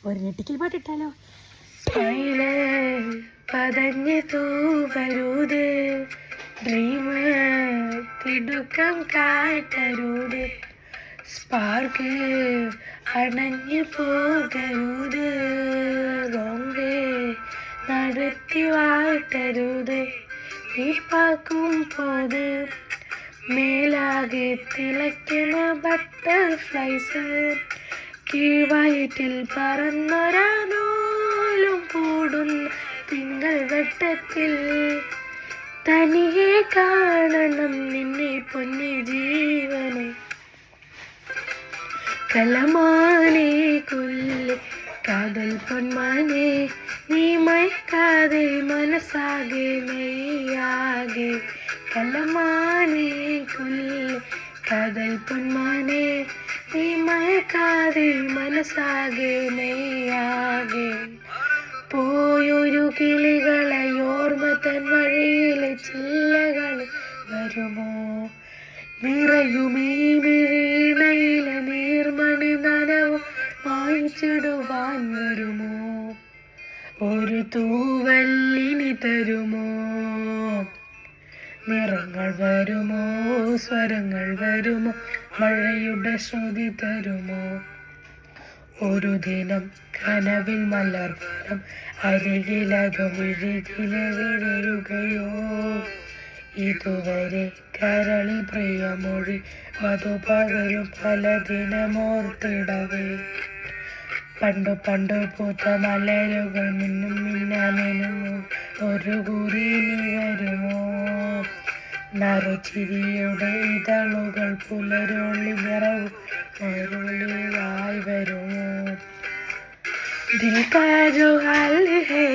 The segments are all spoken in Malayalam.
ഒരു ഞെട്ടിക്കൽ പാട്ടിട്ടാലോ? പതഞ്ഞു തൂവരുത്, ഡ്രീം തിടുക്കം കാട്ടരുത്, സ്പാർക്ക് അണഞ്ഞു പോകരുത്, ഗോങ്കേ നടത്തി വാട്ടരുത്, ഈപ്പാക്കും പോത് മേലാകെ തിളയ്ക്കണ ബട്ടർഫ്ലൈസ്, കീഴ്വയറ്റിൽ പറന്നൊരാനൂലും കൂടുന്ന തിങ്കൾ വെട്ടത്തിൽ, തനിയെ കാണണം നിന്നെ പൊന്നു ജീവനെ, കലമാനെ കൊല്ലെ കാതൽ പൊന്മാനെ, നീ മയക്കാതെ മനസ്സാകെ മെയ്യാകെ, കലമാനെ കൊല്ലെ കാതൽ പൊന്മാനെ, നീ മയക്കാതെ മനസ്സാകെ മെയ്യാകെ. പോയൊരു കിളികളെ ഓർമ്മ തൻ വഴിയിലെ ചില്ലകൾ വരുമോ, നിറയുമീ വീണയിലെ നീർമണി നനവും മായിച്ചിടുവാൻ വരുമോ, ഒരു തൂവല്ലിനി തരുമോ, നിറങ്ങൾ വരുമോ, സ്വരങ്ങൾ വരുമോ, മഴയുടെ ശ്രുതി തരുമോ, ഒരു ദിനം കനവിൽ മലർവനം അരികിലകമിഴുകിലെ വിടരുകയോ, ഇതുവരെ കരളിൽ പ്രിയമൊഴി മധുപകരും പല ദിനമോർത്തിടവേ, പണ്ടു പണ്ടു പൂത്ത മലരുകൾ മിന്നും മിന്നാമിനും ഒരു കുറിനി വരുമോ, നറുചിരിയുടെ ഇതളുകൾ പുലരൊളി നിറവും മരുളിയായി വരുമോ, ദിൽ കാ ജോ ഹാൽ ഹേ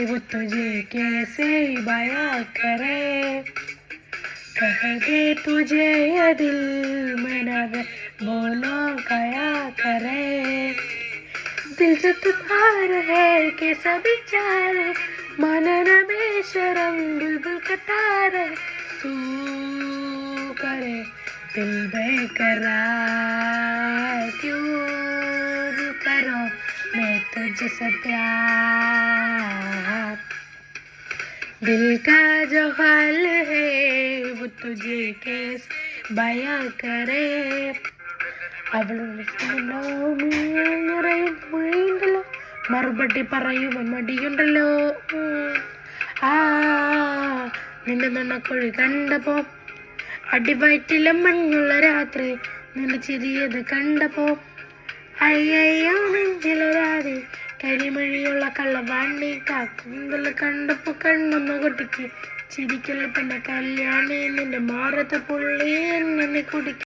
वो तुझे कैसे बयां करे, कह दे तुझे ये दिल मेरा बोलो क्या करे, दिल से तुकार है कि सभी चार मनन बेशरम बुलबुल कतार, तू करे दिल बेकरार, क्यों करो मैं तुझसे प्यार, दिल का जो हाल है वो तुझे कैसे बयां करे. അവളുണ്ടല്ലോ മറുപടി പറയുവാൻ മടിയുണ്ടല്ലോ, ആ നിന്റെ നന്നക്കൊഴി കണ്ടപ്പോ, അടിവയറ്റിലെ മഞ്ഞുള്ള രാത്രി നിന്റെ ചിരിയത് കണ്ടപ്പോ, അയ്യോ നെഞ്ചിലൊരാതെ കരിമഴിയുള്ള കള്ളവാണി കാക്കുന്തല് കണ്ടപ്പോ, കണ്ണൊന്ന കുട്ടിക്ക് ചിരിക്കല് പിന്നെ കല്യാണി, നിന്റെ മാറത്തെ പുള്ളി എന്നെ കുടിക്ക